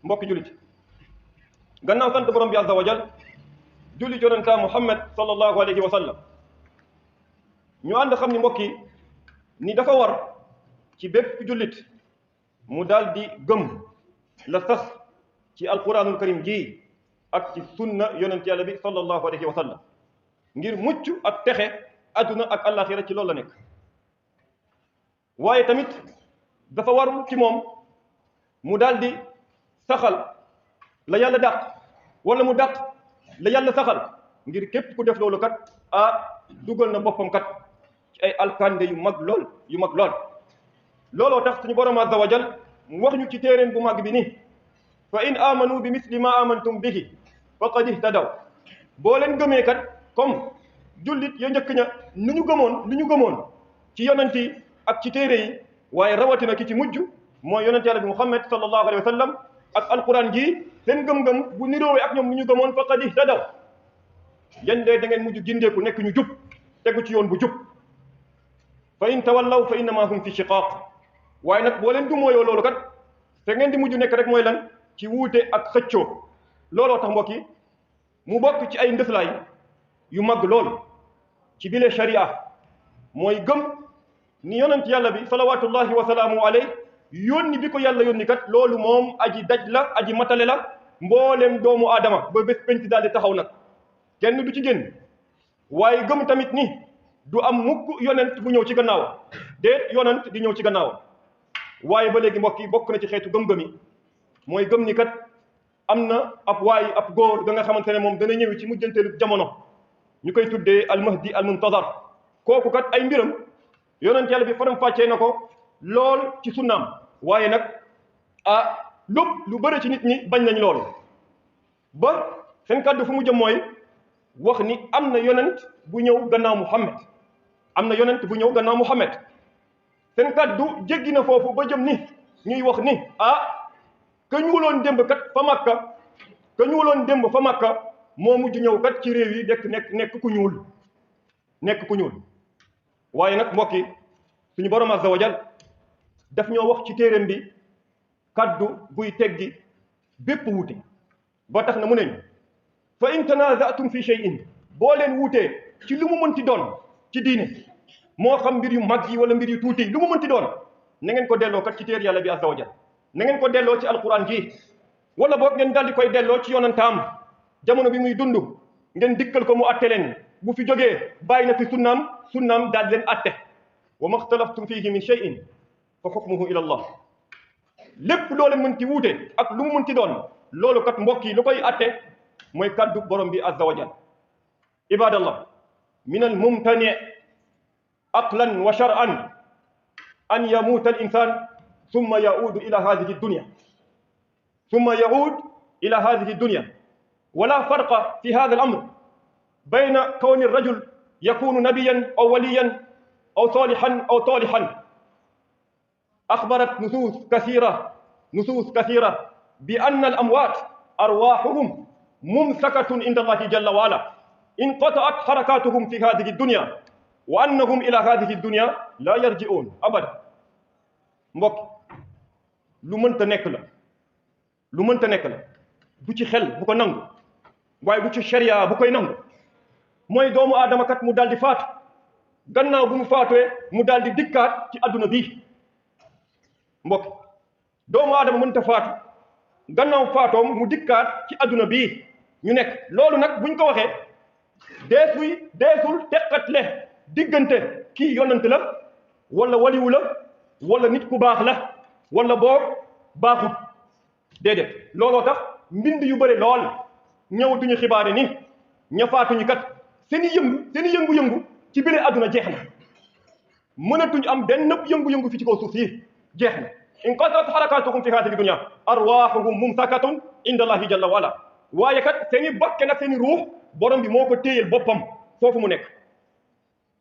mbokki jullit gannaaw sant borom bi azza wa jal julli yonenta Muhammad sallallahu alayhi wa sallam ñu ànd xam ni mbokk yi ni dafa war ci bépp jullit mu daal di gëm la sax ci alquranul karim ji ak ci sunna yonent yàlla bi sallallahu alayhi wa sallam ngir mucc ak texe adduna ak àllaaxira ci loolu la nekk. waaye tamit dafa war ci moom mu daal di saxal la yàlla dàq wala mu dàq la yàlla saxal ngir képp ku def loolu kat dugal na boppam kat ci ay alkande yu mag lool looloo tax suñu borom azza wa jal mu wax ñu ci téeréen bu mag bi ni fa in amanu bi misli ma amantum bihi faqad ihtadaw boo leen gëmee kat comme jullit ya njëkk ña lu ñu gëmoon ci yonent yi ak ci téere yi waaye rawatina ki ci mujj mooy yonent yàlla bi Muhammad sallallahu alayhi wa sallam ak alquran ji seen gëm-gëm bu niroowee ak ñoom lu ñu gëmoon faqad ihtadaw yéen de da ngeen mujj gindeeku nekk ñu jub tegu ci yoon bu jub fa in tawallaw fa innama hum fi shiqaq waaye nag boo leen du mooyoo loolu kat te ngeen di mujj nekk rek mooy lan ci wuute ak xëccoo looloo tax mbokk yi mu bokk ci ay ndëflaay yu mag lool ci bile sharia mooy gëm ni yonent yàlla bi salawatullahi wa salaamu alayhi yónni bi ko yàlla yónni kat loolu moom aji daj la aji matale la mboolem doomu aadama ba bés penc daal di taxaw nag kenn du ci génn waaye gëm tamit ni du am mukk yonent bu ñëw ci gannaawam déet yonent di ñëw ci gannaawam waaye ba léegi mbokk yi bokk na ci xeetu gëm-gëm yi mooy gëm ni kat am na ab góor ga nga xamante ne moom dana ñëwi ci mujjanteelu jamono ñu koy tuddee almahdi almuntazar kooku kat ay mbiram yonent yàlla bi faram fàccee na ko lool ci sunnaam waaye nag lépp lu bëri ci nit ñi bañ nañ loolu ba seen kàddu fu mu jëm mooy wax ni am na yonent bu ñëw gannaaw Muhammad seen kàddu jéggi na foofu ba jëm ni ñuy wax ni ka ñuuloon démb kat fa Makka moo mujj ñëw kat ci réew yi nekk ku ñuul waaye nag mbokk yi suñu borom azza wa jal daf ñoo wax ci téeréem bi kaddu buy teggi bépp wuute ba tax na mu neñ fa in tanaza'tum fi shay'in boo leen wuutee ci lu mu mënti doon ci diine moo xam mbir yu mag yi wala mbir yu tuuti lu mu mënti doon na ngeen ko delloo kat ci téer yàlla bi azza wa jal na ngeen ko delloo ci alquran ji wala boog ngeen daldi koy delloo ci yonantaam jamono bi muy dund ngeen dikkal ko mu atte leen bu fi jógee bàyyi na fi sunnaam daal leen atte wa maxtalaftum fihi min shay'in fa xukmuhu ila allah lépp loolu mënti wuute ak lu mu mënti doon loolu kat mbokk yi lu koy atte mooy kaddu borom bi azza wa jal ibadallah min al mumtani aqlan wa shar'an an yamuuta al insan ثم يعود إلى هذه الدنيا ولا فرق في هذا الأمر بين كون الرجل يكون نبيا أو وليا أو صالحا أو طالحا أخبرت نصوص كثيرة بأن الأموات أرواحهم ممسكة عند الله جل وعلا انقطعت حركاتهم في هذه الدنيا وأنهم إلى هذه الدنيا لا يرجعون أبدا mbokk lu mënta nekk la du ci xel bu ko nangu waaye du ci sharia bu koy nangu mooy doomu aadama kat mu daal di faatu gannaaw bu mu faatoo mu daal di dikkaat ci adduna bii mbokk doomu aadama mënta faatu gannaaw faatoom mu dikkaat ci adduna bii ñu nekk loolu nag buñ ko waxee deesul teqatle diggante kii yonent la wala waliwu la wala nit ku baax la wala boog baaxut déedéet looloo tax mbind yu bëri lool ñëw duñu xibaare ni ña faatuñu kat seeni yëngu-yëngu ci biir àdduna jeex na mënatuñu am benn nëpp yëngu-yëngu fi ci kaw suuf si jeex na inqataat harakatuhum fi haadihi dunya arwaahuhum mumsakatun inda allahi jalla wa ala waaye kat seeni bakke nag seeni ruux borom bi moo ko téyel boppam foofu mu nekk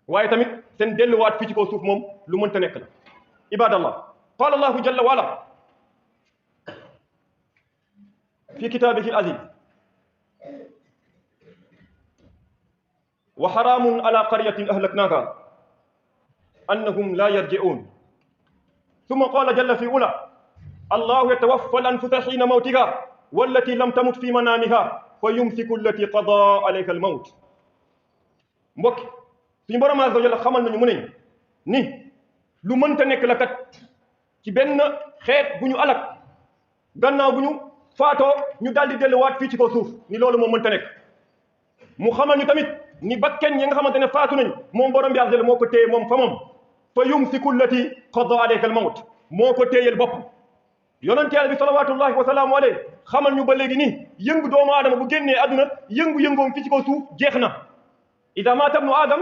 waaye tamit seen delluwaat fi ci kaw suuf moom lu mënta nekk la ibadallah qala allahu jalla wa ala في كتابه العزيز وحرام على قرية أهلكناها أنهم لا يرجعون ثم قال جل في أولى allahu yatawaffa al anfusa xiina mawtiha wallati lam tamut fi manaamiha fa yumsiku allati qada alayha al mawt. mbokk suñu borom azza wa jalla xamal nañu mu ne ni lu mënta nekk la kat ci benn xeet bu ñu alak gannaaw bu ñu faatoo ñu daal di delluwaat fii ci kaw suuf ni loolu moom mënta nekk. mu xamal ñu tamit ni bakken yi nga xamante ne faatu nañ moom borom bi azza wa jalla moo ko téye moom fa moom fa yumsiku allati qada alayha al mawt moo ko téyel bopp. yonent Yàlla bi salawatullahi wa salaamu alayhi xamal ñu ba léegi nii yëngu doomu aadama bu génnee àdduna yëngu-yëngoom fii ci kaw suuf jeex na. ida maata ibnu aadam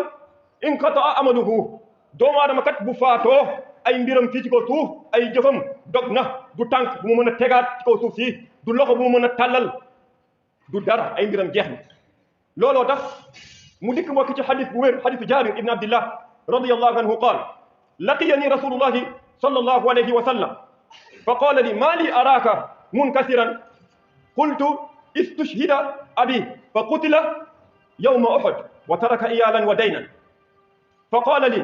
inqataa amaluhu doomu aadama kat bu faatoo ay mbiram fii ci kaw suuf ay jëfam dog na. du tànk bu mu mën a tegaat ci kaw suuf si du loxo bu mu mën a tàllal du dara ay mbiram jeex na. looloo tax mu dikk mbokk ci xadis bu wér xadisu Jaabir ibn Abdillah radiyallahu anhu qaal laqiyani rasulullahi sallallahu alayhi wa sallam fa qaala li maa li araaka munkasiran qultu istushhida abi fa qutila yawma uhud wa taraka iyalan wa daynan fa qaala li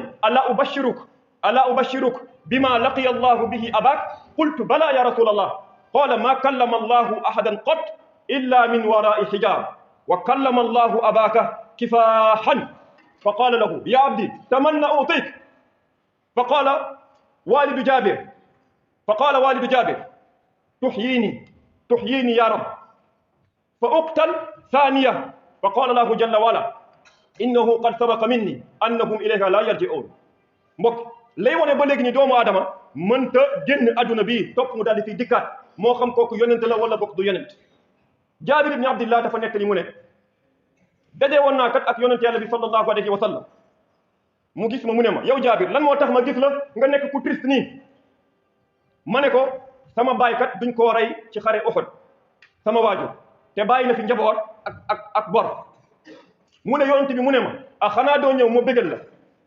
ala ubashiruk bima laqiya allahu bihi abak qultu bala ya rasul allah qaala ma kallama allahu ahadan qat illa min warai hijab wa kallama allahu abaka kifahan fa qaala lahu ya abdi tamanna utik fa qaala walidu jabir tuhyini ya rab fa uqtal thaniya fa qaala lahu jalla wala innahu qad sabaqa minni annahum ilayha la yarji'un. mbokk lay wone ba léegi ni doomu aadama mënta génn adduna bi topp mu daal di fiy dikkaat moo xam kooku yonent la wala bokk du yonent. Jaabir ibn Abdillah dafa nekk li mu ne daje woon naa kat ak yonent Yàlla bi sallallahu alayhi wa sallam mu gis ma mu ne ma yow Jaabir lan moo tax ma gis la nga nekk ku triste nii. ma ne ko sama baay kat duñ koo rey ci xare Uhud sama waajur te bàyyi na fi njaboot ak bor. mu ne yonent bi mu ne ma ah xanaa doo ñëw moo bégal la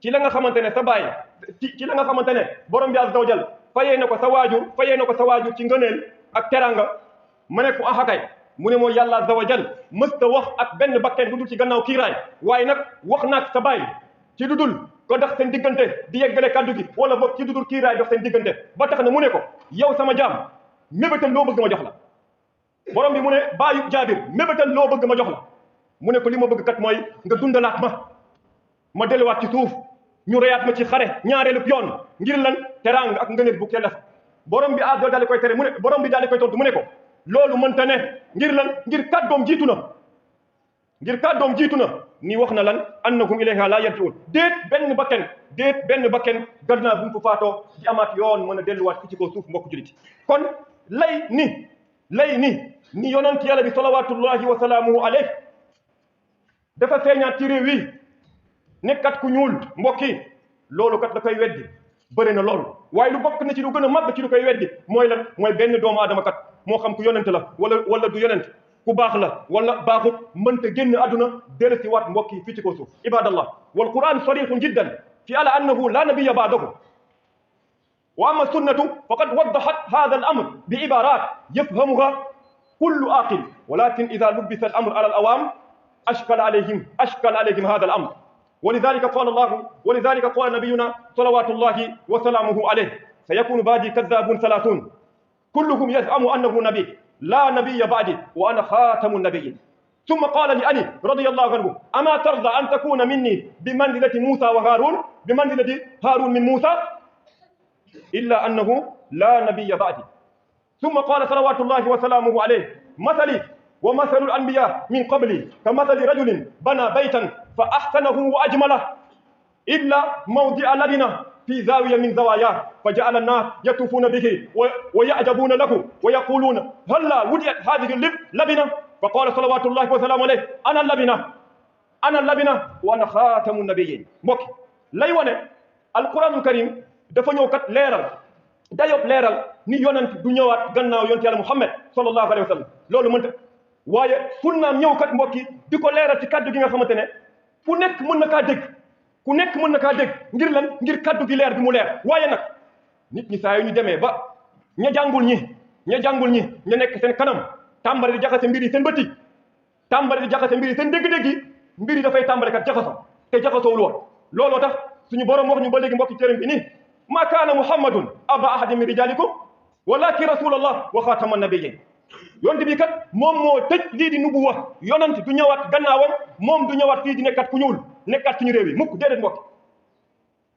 ci la nga xamante ne sa baay ci la nga xamante ne borom bi azza wa jal fayee na ko sa waajur ci ngëneel ak teranga. ma ne ko axakay mu ne moo yàlla azza wa jal mësta wax ak benn bakken du dul ci gannaaw kiiraay waaye nag wax naag sa baay ci du dul ko dox seen diggante di yeggale kaddu gi wala boog ci du dul kiiraay dox seen diggante ba tax na mu ne ko yow sama jaam mébétal loo bëgg ma jox la. borom bi mu ne baayu Jaabir mébétal loo bëgg ma jox la. mu ne ko li ma bëgg kat mooy nga dundalaat ma delluwaat ci suuf ñu reyaat ma ci xare ñaareelu yoon ngir lan teraanga ak ngëneel bu kella fa. borom bi daal di koy tere mu ne borom bi daal di koy tontu mu ne ko loolu mënta ne ngir lan ngir kàddoom jiitu na ni wax na lan annahum ilayha la yarji'un déet benn bakken gannaaw bu mu fa faatoo di amaat yoon mën a delluwaat fi ci kaw suuf mbokk julit. kon lay ni yonent Yàlla bi salawatullahi wa salaamuhu alayhi dafa feeñaat ci réew yi nekkat ku ñuul mbokki loolu kat da koy weddi bëri na loolu waaye lu bokk na ci lu gën a màgg ci lu koy weddi mooy lan mooy benn doomu aadama kat moo xam ku yonent la wala du yonent ku baax la wala baaxut mënta génn àdduna dellu si waat mbokk yi fii ci kaw suuf. ibadallah wal quran sarihun jiddan fi ala annahu la nabiyya ba'dahu wa amma sunnatu faqad waddahat hadha al amr bi ibarat yafhamuha kullu aqil walakin idha lubbisa al amr ala al awam أشكل عليهم هذا الأمر ولذلك قال نبينا صلوات الله وسلامه عليه سيكون بعدي كذابون 30 كلهم يزعم أنه نبي لا نبي بعدي وأنا خاتم النبيين ثم قال لعلي رضي الله عنه أما ترضى أن تكون مني بمنزلة موسى وهارون بمنزلة هارون من موسى إلا أنه لا نبي بعدي ثم قال صلوات الله وسلامه عليه مثلي ومثل الأنبياء من قبلي كمثل رجل بنى بيتا فأحسنه وأجمله إلا موضع لبنة في زاوية من زواياه فجعل الناس يطوفون به ويعجبون له ويقولون هلا وضعت هذه اللبنة فقال صلوات الله وسلامه عليه أنا اللبنة وأنا خاتم النبيين. mbokk lay wone alquranul karim dafa ñëw kat leeral dayob leeral ni yonent du ñëwaat gannaaw yonent Yàlla Muhammad sallallahu alayhi wa sallam loolu mënta waaye sunnaam ñëw kat mbokki di ko leeral ci kaddu gi nga xamante ne ku nekk mën na kaa dégg ngir lan ngir kaddu gi leer bi mu leer. waaye nag nit ñi saa yu ñu demee ba ña jàngul ñi ña nekk seen kanam tàmbali di jaxase mbir yi seen bëti tàmbali di jaxase mbir yi seen dégg-dégg yi mbir yi dafay tàmbali kat jaxasoo te jaxasoowul woon. looloo tax suñu borom wax ñu ba léegi mbokki téeram bi nii ma kaana muhammadun aba ahadin min rijalikum walakin rasulallah wa xaatama nabiyyin yonent bi kat moom moo tëj lii di nubuwa yonent du ñëwaat gannaawam moom du ñëwaat fii di nekkat ku ñuul nekkat suñu réew yi mukk déedéet mbokk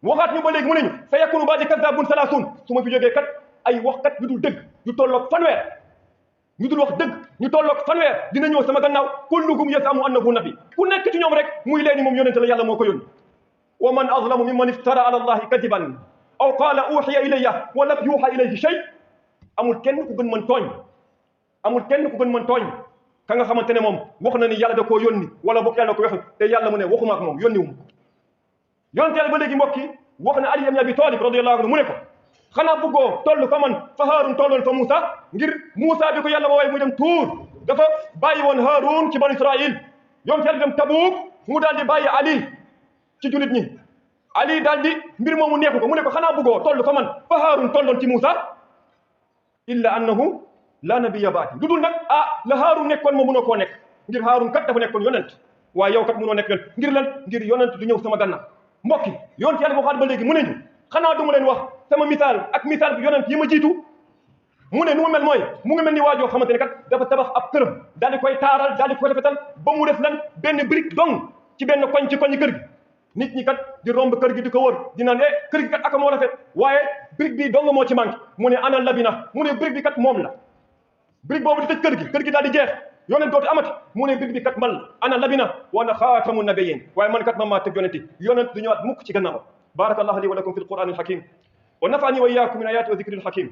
waxaat ñu ba léegi mu ne ñu sa yakunu baadi kazzabun salaasun su ma fi jógee kat ay waxkat yu dul dëgg yu tolloog fanweer ñu dul wax dëgg ñu tolloog fanweer dina ñëw sama gannaaw kulluhum yasamu annahu nabi ku nekk ci ñoom rek muy leen ni moom yonente la yàlla moo ko yónni wa man azlamu mimman iftara ala allahi kadiban aw qaala uxiya ilayya wa lam yuuxa ilayhi shay amul kenn ku gën mën tooñ amul kenn ku gën mën tooñ ka nga xamante ne moom wax na ni yàlla da koo yónni wala boog yàlla da ko wax te yàlla mu ne waxuma ak moom yónni wu ma yonente yàlla ba léegi mbokk yi wax na Ali ibn Abi Talib radiyallahu anhu mu ne ko xanaa bëggoo toll fa man fa Haarun tolloon fa Moussa ngir Moussa bi ko yàlla woowee muy dem Tuur dafa bàyyi woon Haarun ci banu Israil yonente yàlla dem Tabuuk mu daal di bàyyi Ali ci julit ñi Ali daal di mbir moomu neexu ko mu ne ko xanaa bëggoo toll fa man fa Haarun tolloon ci Moussa illa annahu la nabiyya ba'di lu dul nag la Haarun nekkoon moom mënoo koo nekk ngir Haarun kat dafa nekkoon yonent waaye yow kat mënoo nekk yonent ngir lan ngir yonent du ñëw sama gannaaw mbokki yonent yàlla waxaat ba léegi mu ne ñu xanaa du ma leen wax sama misaal ak misaal bi yonent yi ma jiitu mu ne nu mu mel mooy mu ngi mel ni waajoo xamante ne kat dafa tabax ab këram daal di koy taaral daal di koy rafetal ba mu def lan benn brique dong ci benn koñ ci koñi kër gi nit ñi kat di romb kër gi di ko wër di naan kër gi kat aka moo rafet waaye brique bi dong moo ci manqué mu ne ana labina mu ne brique bi kat moom la brique boobu di tëj kër gi daal di jeex yonent dootu amati mu ne brique bi kat man la ana labina wa ana xaatamu nabiyyin waaye man kat man maa tëj yonent du ñëwaat mukk ci gannaaw barakallahu li wa lakum fi alqur'ani alhakim wa nafa'ani wa iyyakum min ayati wa dhikri alhakim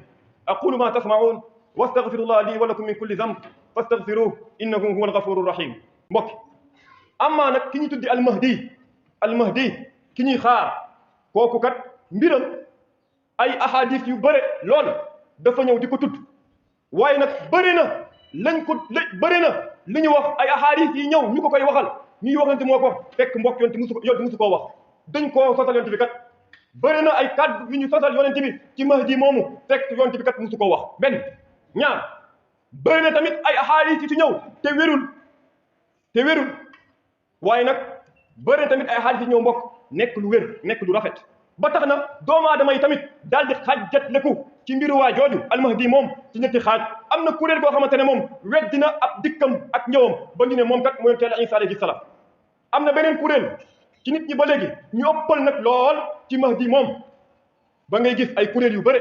aqulu ma tasma'un wastaghfirullah li wa lakum min kulli dhanb fastaghfiruhu innahu huwa alghafuru rahim mbokk amma nag ki ñu tuddi almahdi ki ñuy xaar kooku kat mbiram ay ahadith yu bëre lool dafa ñëw di ko tudd waaye nag bëri na li ñu wax ay ahadith yi ñëw ñu ko koy waxal ñuy waxante moo ko fekk mbokk yonent musu koo wax dañ koo sosal yonent bi kat bëri na ay kàddu yu ñu sosal yonent bi ci mahdi moomu fekk yonent bi kat musu koo wax benn ñaar bëri na tamit ay ahadith yi ci ñëw te wérul waaye nag bëri na tamit ay ahadith yi ñëw mbokk nekk lu wér nekk lu rafet ba tax na doomu aadama yi tamit daal di xaajatleku ci mbiru waa jooju almahdi moom ci ñetti xaaj am na kuréel koo xamante ne moom weddina ab dikkam ak ñëwam ba ñu ne moom kat mooy teel Isa alayhi salaam am na beneen kuréel ci nit ñi ba léegi ñu ëppal nag lool ci mahdi moom ba ngay gis ay kuréel yu bëre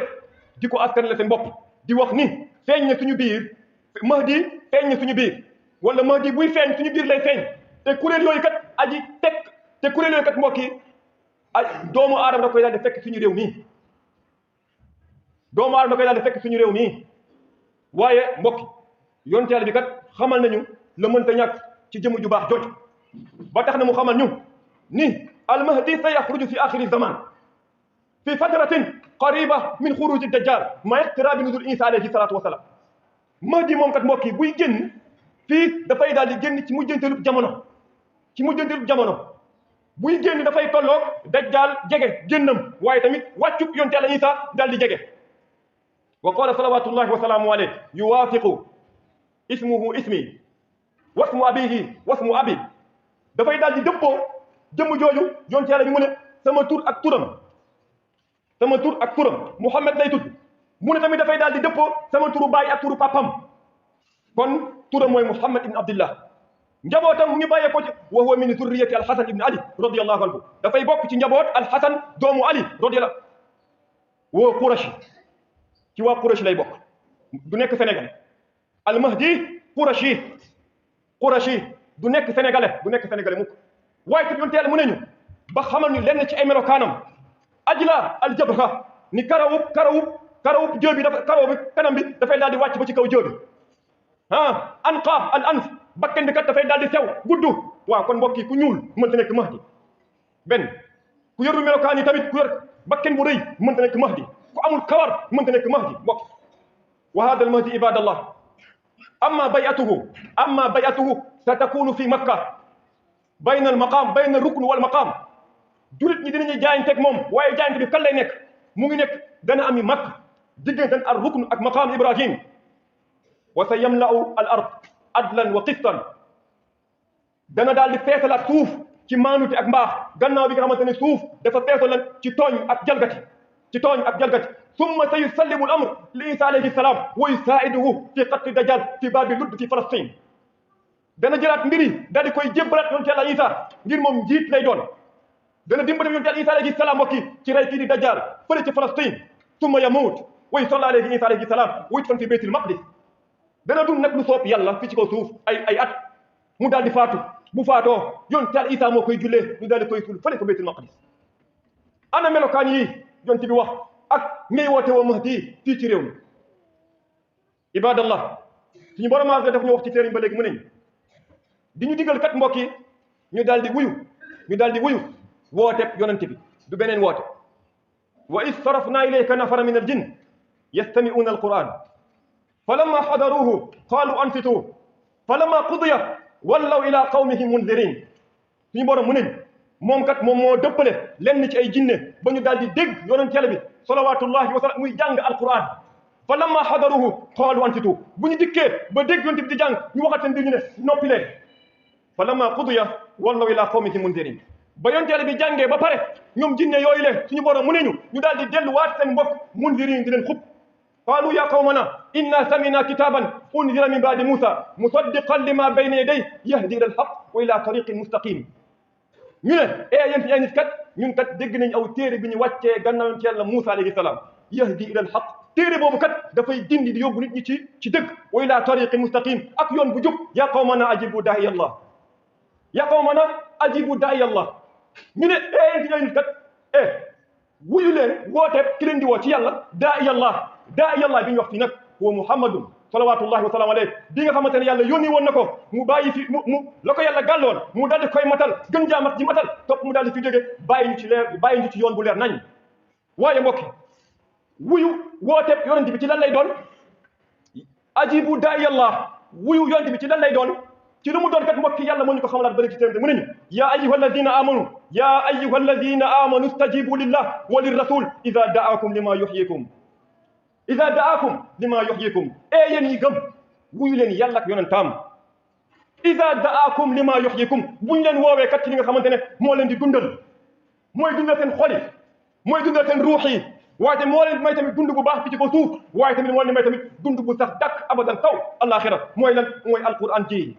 di ko askan la seen bopp di wax ni feeñ na suñu biir mahdi feeñ na suñu biir wala mahdi buy feeñ suñu biir lay feeñ te kuréel yooyu kat aji tekk te kuréel yooyu kat mbokk yi ay doomu aadama da koy daal di fekk suñu réew mi doomu aadama da koy daal di fekk suñu réew mi waaye mbokk yonent Yàlla bi kat xamal nañu la mënta ñàkk ci jëmm ju baax jooju ba tax na mu xamal ñu ni almahdi sa yaxruju fi axiri zaman fi fatratin qariba min xuruji dajjal ma iqtirabi nuzul Isa alayhi salatu wasalaam mahdi moom kat mbokk yi buy génn fii dafay daal di génn ci mujjanteelub jamono buy génn dafay tolloog dajjal jege génnam waaye tamit wàccub yonent Yàlla Isa daal di jege wa qala salawatullahi wa salaamu alayhi yuwaafiqu ismuhu ismi wasmu abihi wasmu abi dafay daal di dëppoo jëmm jooju yonent Yàlla bi mu ne sama tur ak turam Muhammad lay tudd mu ne tamit dafay daal di dëppoo sama turu baay ak turu papam kon turam mooy Muhammad ibn Abdillah njabootam mu ngi bàyyee ko ci wa huwa min zurriyati alxasan ibn ali radiyallahu anhu dafay bokk ci njaboot alxasan doomu ali radiyallahu wa qurashi ci waa qurashi lay bokk du nekk sénégalais almahdi qurashi du nekk sénégalais mukk waaye te yonent Yàlla mu ne ñu ba xamal ñu lenn ci ay melokaanam ajla aljabha ni karawub jëbi dafa karaw bi kanam bi dafay daal di wàcc ba ci kaw jëbi anqa al anf bakken bi kat dafay daal di sew gudd waaw kon mbokk yi ku ñuul mënta nekk mahdi benn ku yorul melokaan yi tamit ku yor bakken bu rëy mënta nekk mahdi ku amul kawar mënta nekk mahdi mbokk wa hada al mahdi ibadallah amma bay'atuhu satakunu fi makka bayna rukn wal maqam julit ñi dinañuy jaayanteeg moom waaye jaayante bi kan lay nekk mu ngi nekk dana ami makka diggante ar rukn ak maqam ibrahim wa sa yamla'u al ard adlan wa qistan dana daal di feesalaat suuf ci maanute ak mbaax gannaaw bi nga xamante ne suuf dafa feesal lan ci tooñ ak jalgati ثم سيسلم الأمر لعيسى عليه السلام ويساعده في قتل الدجال في باب لد في فلسطين dana jëlaat mbir yi daal di koy jébbalaat yonent Yàlla Isa ngir moom njiit lay doon dana dimbali yonent Yàlla Isa alayhi salaam mbokk yi ci rey kii di dajjal fële ci Palestine summa yamuut wa yusalla alayhi Isa alayhi salaam wa yudfan fi baytil maqdis dana dund nag lu soob yàlla fi ci kaw suuf ay at mu daal di faatu bu faatoo yonent Yàlla Isa moo koy jullee ñu daal di koy suul fële ko baytil maqdis ana melokaan yi yonent bi wax ak ngay woote woo Mahdi fii ci réew mi ibadallah suñu borom maa daf ñu wax ci téere ba léegi mu neñ di ñu digal kat mbokk yi ñu daal di wuyu woote yonent bi du beneen woote wa is sarafna ilayka nafara min al jinn yastami'una al quran falamma hadaruhu qalu ansitu falamma qudiya wallaw ila qawmihim munzirin suñu borom mu neñ moom kat moom moo dëppale lenn ci ay jinne ba ñu daal di dégg yonent Yàlla bi salawatullahi wa sallam muy jàng alquran falamma hadaruhu qalu ansitu bu ñu dikkee ba dégg yonent bi di jàng ñu waxat seen biir ñu ne noppi leen falamma qudiya wallaw ila qawmihim munzirin ba yonent Yàlla bi jàngee ba pare ñoom jinne yooyu le suñu borom mu ne ñu daal di delluwaat seen mbokk munzirin di leen xub qaalu ya qawmana inna samina kitaban unzila min ba'di musa musaddiqan lima bayna yadayhi yahdi ila alhaq wa ila tariqin mustaqim ñu ne yéen fi ay nit kat ñun kat dégg nañ aw téere bi ñu wàccee gannaaw yonent Yàlla Muusa alayhi salaam yahdi ila alhaq téere boobu kat dafay dindi di yóbbu nit ñi ci dëgg wa ila tariqin mustaqim ak yoon bu jub ya qawmana ajibu daa'iya Allah ya qawmana ajibu daa'iya Allah ñu ne yéen fi ay nit kat wuyu leen woote ki leen di woo ci yàlla daa'iya Allah bi ñu wax fi nag wa Muhammadun salawatullahi wa salaam alayhi bi nga xamante ne yàlla yónni woon na ko mu bàyyi fi mu la ko yàlla gàlloon mu daal di koy matal gën jaamat ji matal topp mu daal di fi jóge bàyyi ñu ci yoon bu leer nañ waaye mbokki wuyu woote yonent bi ci lan lay doon ajibu daa'iya Allah wuyu yonent bi ci lan lay doon ci lu mu doon kat mbokki yàlla moo ñu ko xamalaat ba léegi ci téere mu ne ñu yaa ayyuha alladina amanu stajibu lillah wa lirrasul ida da'akum lima yuhyikum yéen ñi gëm wuyu leen yàlla ak yonentam ida da'akum lima yuhyikum bu ñu leen woowee kat ci li nga xamante ne moo leen di dundal mooy dundal seen xol yi mooy dundal seen ruux yi waaye moo leen may tamit dund bu baax fi ci ko suuf waaye tamit moo leen may tamit dund bu sax dakk abadan taw alaxira mooy lan mooy alquran ji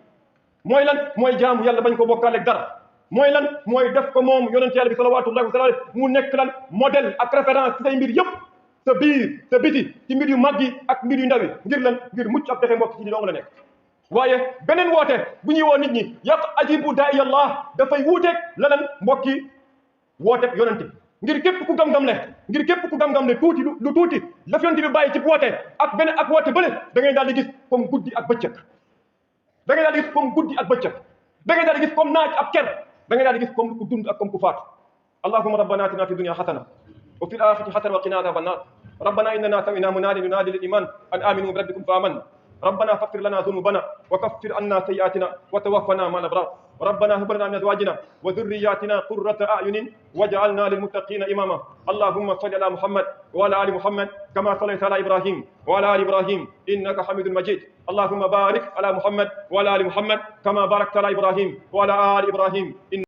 mooy lan mooy jaamu yàlla bañ ko bokkaale dara mooy lan mooy def ko moom yonent Yàlla bi salawatullahi wa sallam mu nekk lan modèle ak référence ci say mbir yëpp sa biir sa biti ci mbir yu mag yi ak mbir yu ndaw yi ngir lan ngir mucc ak texe mbokk ci di dong la nekk waaye beneen woote bu ñuy woo nit ñi yàq ajibu daa'iya Allah dafay wuuteeg leneen mbokki woote yonent bi ngir képp ku gam-gam ne tuuti lu tuuti la fi yonent bi bàyyi ci woote ak beneen ak woote bële da ngay daal di gis comme guddi ak bëccëg da ngay daal di gis comme guddi ak bëccëg da ngay daal di gis comme naaj ak ker da ngay daal di gis comme ku dund ak comme ku faatu allahumma rabbana atina fi dunya hasana wa fil akhirati hasana wa qina adhaban nar rabbana innana sami'na munadiyan yunadi lil iman an aminu bi rabbikum fa amanna ربنا فاغفر لنا ذنوبنا وكفر عنا سيئاتنا وتوفنا مع الابرار ربنا هب لنا من ازواجنا وذرياتنا قرة اعين واجعلنا للمتقين اماما اللهم صل على محمد وعلى ال محمد كما صليت على ابراهيم وعلى ال ابراهيم انك حميد مجيد اللهم بارك على محمد وعلى ال محمد كما باركت على ابراهيم وعلى ال ابراهيم